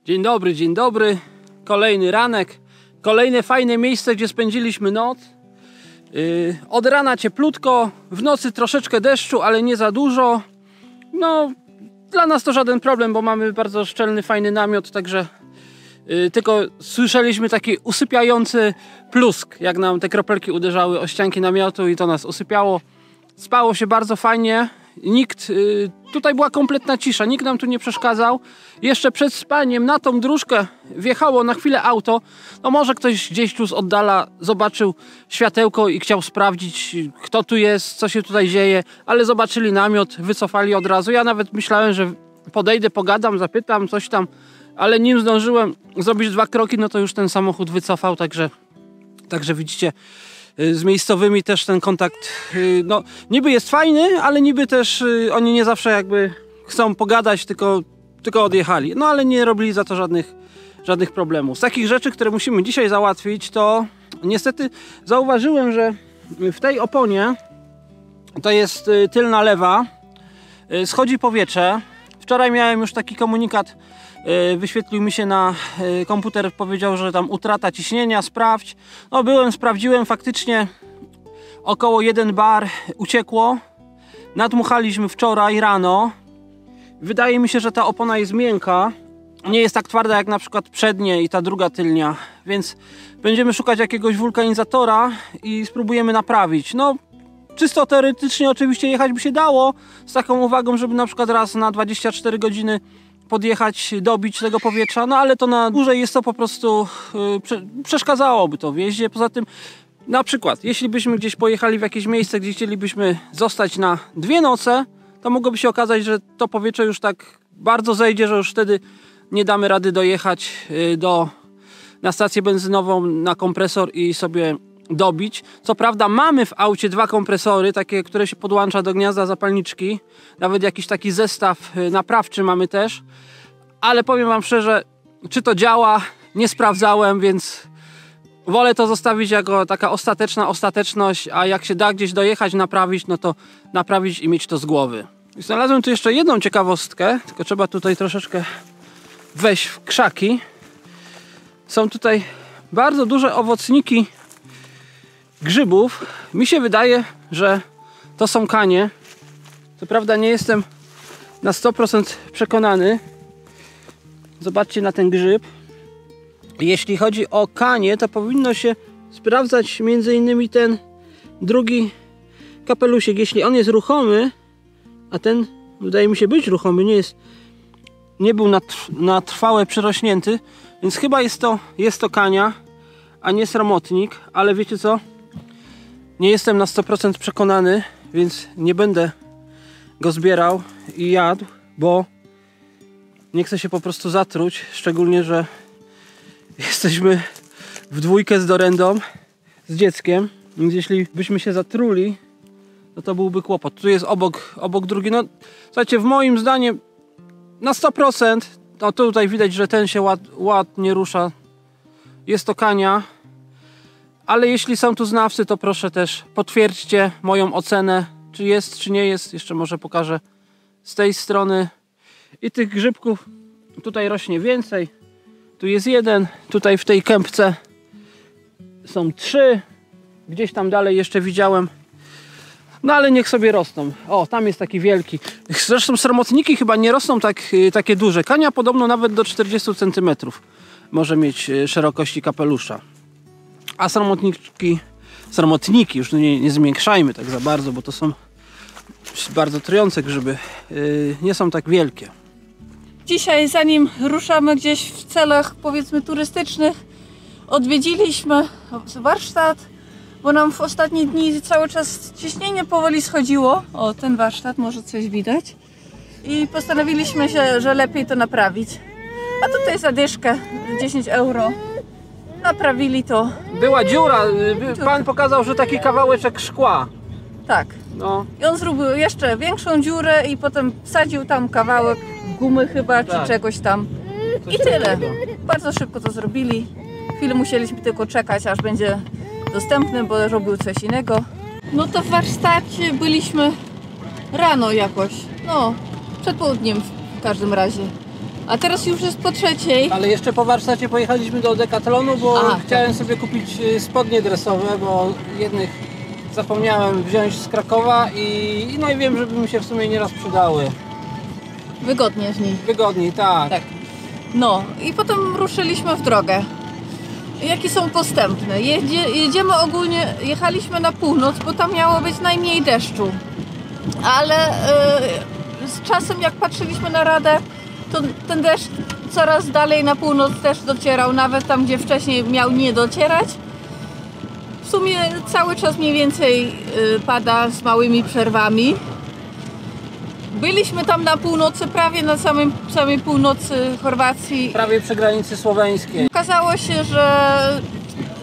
Dzień dobry. Kolejny ranek. Kolejne fajne miejsce, gdzie spędziliśmy noc. Od rana cieplutko, w nocy troszeczkę deszczu, ale nie za dużo. No, dla nas to żaden problem, bo mamy bardzo szczelny, fajny namiot, także tylko słyszeliśmy taki usypiający plusk, jak nam te kropelki uderzały o ścianki namiotu i to nas usypiało. Spało się bardzo fajnie. Tutaj była kompletna cisza, nikt nam tu nie przeszkadzał. Jeszcze przed spaniem na tą dróżkę wjechało na chwilę auto. No może ktoś gdzieś tu z oddala zobaczył światełko i chciał sprawdzić, kto tu jest, co się tutaj dzieje, ale zobaczyli namiot, wycofali od razu. Ja nawet myślałem, że podejdę, pogadam, zapytam coś tam, ale nim zdążyłem zrobić 2 kroki, no to już ten samochód wycofał, także widzicie, z miejscowymi też ten kontakt, no niby jest fajny, ale niby też oni nie zawsze jakby chcą pogadać, tylko odjechali. No ale nie robili za to żadnych problemów. Z takich rzeczy, które musimy dzisiaj załatwić, to niestety zauważyłem, że w tej oponie, to jest tylna lewa, schodzi powietrze. Wczoraj miałem już taki komunikat, wyświetlił mi się na komputer, powiedział, że tam utrata ciśnienia, sprawdź. No byłem, sprawdziłem, faktycznie około 1 bar uciekło. Nadmuchaliśmy wczoraj rano. Wydaje mi się, że ta opona jest miękka. Nie jest tak twarda jak na przykład przednie i ta druga tylnia. Więc będziemy szukać jakiegoś wulkanizatora i spróbujemy naprawić. No czysto teoretycznie oczywiście jechać by się dało, z taką uwagą, żeby na przykład raz na 24 godziny podjechać, dobić tego powietrza, no ale to na dłużej jest to po prostu, przeszkadzałoby to w jeździe. Poza tym, na przykład, jeśli byśmy gdzieś pojechali w jakieś miejsce, gdzie chcielibyśmy zostać na 2 noce, to mogłoby się okazać, że to powietrze już tak bardzo zejdzie, że już wtedy nie damy rady dojechać na stację benzynową, na kompresor i sobie dobić. Co prawda mamy w aucie 2 kompresory, takie, które się podłącza do gniazda zapalniczki. Nawet jakiś taki zestaw naprawczy mamy też. Ale powiem wam szczerze, czy to działa, nie sprawdzałem, więc wolę to zostawić jako taka ostateczność, a jak się da gdzieś dojechać, naprawić, no to naprawić i mieć to z głowy. I znalazłem tu jeszcze jedną ciekawostkę, tylko trzeba tutaj troszeczkę wejść w krzaki. Są tutaj bardzo duże owocniki grzybów. Mi się wydaje, że to są kanie. Co prawda nie jestem na 100% przekonany. Zobaczcie na ten grzyb. Jeśli chodzi o kanie, to powinno się sprawdzać między innymi ten drugi kapelusiek. Jeśli on jest ruchomy, a ten wydaje mi się być ruchomy, nie był na trwałe przyrośnięty, więc chyba jest to kania, a nie sromotnik, ale wiecie co? Nie jestem na 100% przekonany, więc nie będę go zbierał i jadł, bo nie chcę się po prostu zatruć, szczególnie, że jesteśmy w dwójkę z Dorendą, z dzieckiem, więc jeśli byśmy się zatruli, to byłby kłopot. Tu jest obok drugi, no słuchajcie, w moim zdaniem na 100%, no tutaj widać, że ten się ładnie rusza, jest to kania. Ale jeśli są tu znawcy, to proszę też potwierdźcie moją ocenę, czy jest, czy nie jest. Jeszcze może pokażę z tej strony. I tych grzybków tutaj rośnie więcej. Tu jest 1, tutaj w tej kępce są 3. Gdzieś tam dalej jeszcze widziałem. No ale niech sobie rosną. O, tam jest taki wielki. Zresztą sromotniki chyba nie rosną takie duże. Kania podobno nawet do 40 cm może mieć szerokości kapelusza. A sromotniki, już nie zmiększajmy tak za bardzo, bo to są bardzo trujące grzyby, nie są tak wielkie. Dzisiaj, zanim ruszamy gdzieś w celach powiedzmy turystycznych, odwiedziliśmy warsztat, bo nam w ostatnie dni cały czas ciśnienie powoli schodziło. O, ten warsztat, może coś widać. I postanowiliśmy się, że lepiej to naprawić. A tutaj za dyszkę, 10 euro. Naprawili to. Była dziura, pan pokazał, że taki kawałeczek szkła. Tak. No. I on zrobił jeszcze większą dziurę i potem wsadził tam kawałek gumy chyba, tak, czy czegoś tam. Coś I tyle. takiego. Bardzo szybko to zrobili. Chwilę musieliśmy tylko czekać, aż będzie dostępny, bo robił coś innego. No to w warsztacie byliśmy rano jakoś. No, przed południem w każdym razie. A teraz już jest po 3:00. Ale jeszcze po warsztacie pojechaliśmy do Decathlonu, bo chciałem sobie kupić spodnie dresowe, bo jednych zapomniałem wziąć z Krakowa i no i wiem, żeby mi się w sumie nieraz przydały. Wygodnie w nich. Wygodniej, tak. Tak. No i potem ruszyliśmy w drogę. Jakie są postępne? Jedziemy ogólnie, jechaliśmy na północ, bo tam miało być najmniej deszczu. Ale z czasem jak patrzyliśmy na radę, to ten deszcz coraz dalej na północ też docierał, nawet tam gdzie wcześniej miał nie docierać. W sumie cały czas mniej więcej pada z małymi przerwami. Byliśmy tam na północy, prawie na samej północy Chorwacji. Prawie przy granicy słoweńskiej. Okazało się, że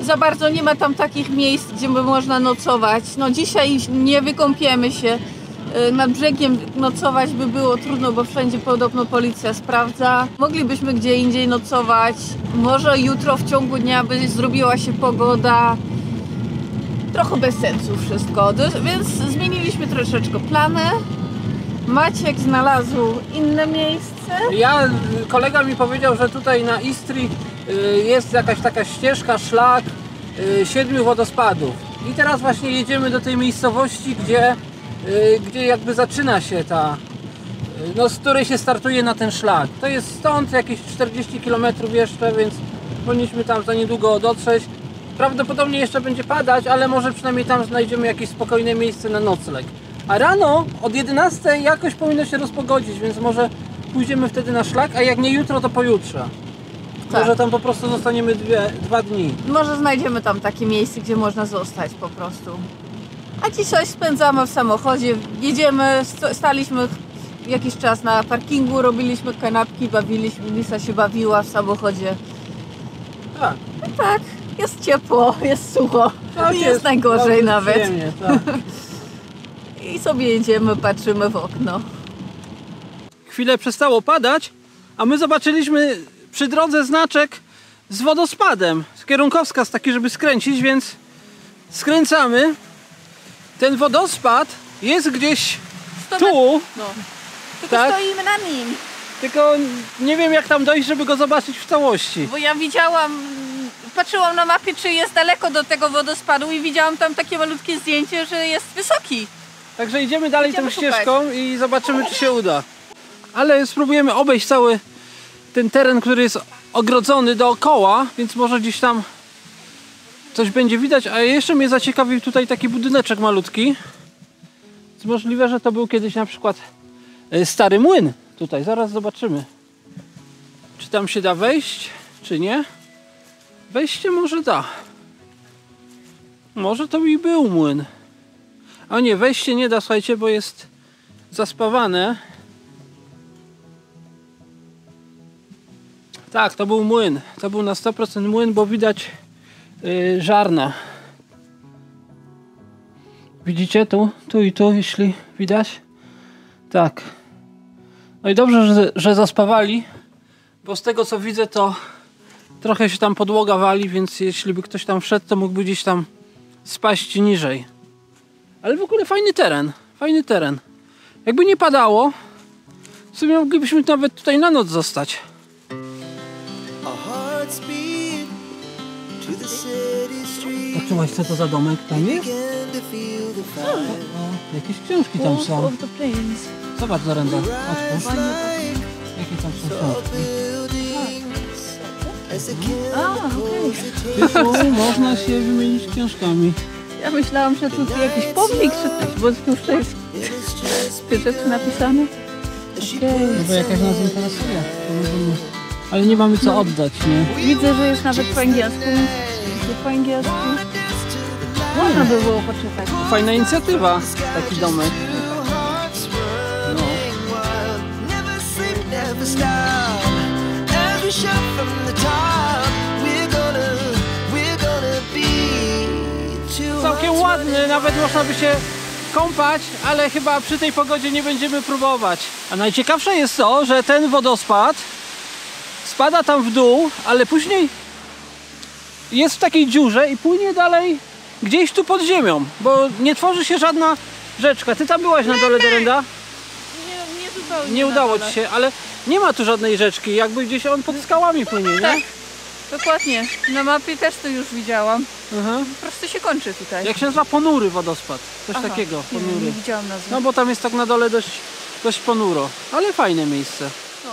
za bardzo nie ma tam takich miejsc, gdzie by można nocować. No dzisiaj nie wykąpiemy się. Nad brzegiem nocować by było trudno, bo wszędzie podobno policja sprawdza. Moglibyśmy gdzie indziej nocować. Może jutro w ciągu dnia by zrobiła się pogoda. Trochę bez sensu wszystko, więc zmieniliśmy troszeczkę plany. Maciek znalazł inne miejsce. Kolega mi powiedział, że tutaj na Istrii jest jakaś taka ścieżka, szlak 7 wodospadów. I teraz właśnie jedziemy do tej miejscowości, gdzie jakby zaczyna się z której się startuje na ten szlak. To jest stąd jakieś 40 km jeszcze, więc powinniśmy tam za niedługo dotrzeć. Prawdopodobnie jeszcze będzie padać, ale może przynajmniej tam znajdziemy jakieś spokojne miejsce na nocleg. A rano od 11 jakoś powinno się rozpogodzić, więc może pójdziemy wtedy na szlak, a jak nie jutro, to pojutrze. Tak. Może tam po prostu zostaniemy 2 dni. Może znajdziemy tam takie miejsce, gdzie można zostać po prostu. A dzisiaj spędzamy w samochodzie, jedziemy, staliśmy jakiś czas na parkingu, robiliśmy kanapki, bawiliśmy, Lisa się bawiła w samochodzie. Tak. Tak, jest ciepło, jest sucho, tak, nie jest najgorzej nawet. Tak. I sobie jedziemy, patrzymy w okno. Chwilę przestało padać, a my zobaczyliśmy przy drodze znaczek z wodospadem. Kierunkowskaz taki, żeby skręcić, więc skręcamy. Ten wodospad jest gdzieś tu. No. Tylko tak? Stoimy na nim. Tylko nie wiem, jak tam dojść, żeby go zobaczyć w całości. Bo ja patrzyłam na mapie, czy jest daleko do tego wodospadu i widziałam tam takie malutkie zdjęcie, że jest wysoki. Także idziemy dalej tą ścieżką i zobaczymy, czy się uda. Ale spróbujemy obejść cały ten teren, który jest ogrodzony dookoła, więc może gdzieś tam coś będzie widać. A jeszcze mnie zaciekawił tutaj taki budyneczek malutki. Jest możliwe, że to był kiedyś na przykład stary młyn. Tutaj, zaraz zobaczymy. Czy tam się da wejść, czy nie? Wejście może da. Może to i był młyn. A nie, wejście nie da, słuchajcie, bo jest zaspawane. Tak, to był młyn. To był na 100% młyn, bo widać żarna. Widzicie tu i tu, jeśli widać? Tak. No i dobrze, że zaspawali, bo z tego co widzę, to trochę się tam podłoga wali, więc jeśli by ktoś tam wszedł, to mógłby gdzieś tam spaść niżej. Ale w ogóle fajny teren. Jakby nie padało, w sumie moglibyśmy nawet tutaj na noc zostać. Poczułaś, co to za domek tam jest? Jakieś książki tam są. Zobacz, Zorenda, otwórz. Jakie tam są książki? Tu można się wymienić książkami. Ja myślałam, że tu jakiś pomnik czy coś, bo już to jest te rzeczy napisane. No bo jakaś nas interesuje. Ale nie mamy co oddać, nie? Widzę, że jest nawet po angielsku. Można by było poczytać. Fajna inicjatywa, taki domek. No. Całkiem ładny, nawet można by się kąpać, ale chyba przy tej pogodzie nie będziemy próbować. A najciekawsze jest to, że ten wodospad spada tam w dół, ale później jest w takiej dziurze i płynie dalej gdzieś tu pod ziemią, bo nie tworzy się żadna rzeczka. Ty tam byłaś na dole, Dorenda? Nie zupełnie. Nie udało ci się, ale Nie ma tu żadnej rzeczki, jakby gdzieś on pod skałami płynie, nie? Tak, dokładnie. Na mapie też to już widziałam. Aha. Po prostu się kończy tutaj. Jak się nazywa? Ponury wodospad. Coś Aha, takiego, nie, ponury. nie widziałam nazwy. No bo tam jest tak na dole dość ponuro, ale fajne miejsce. No.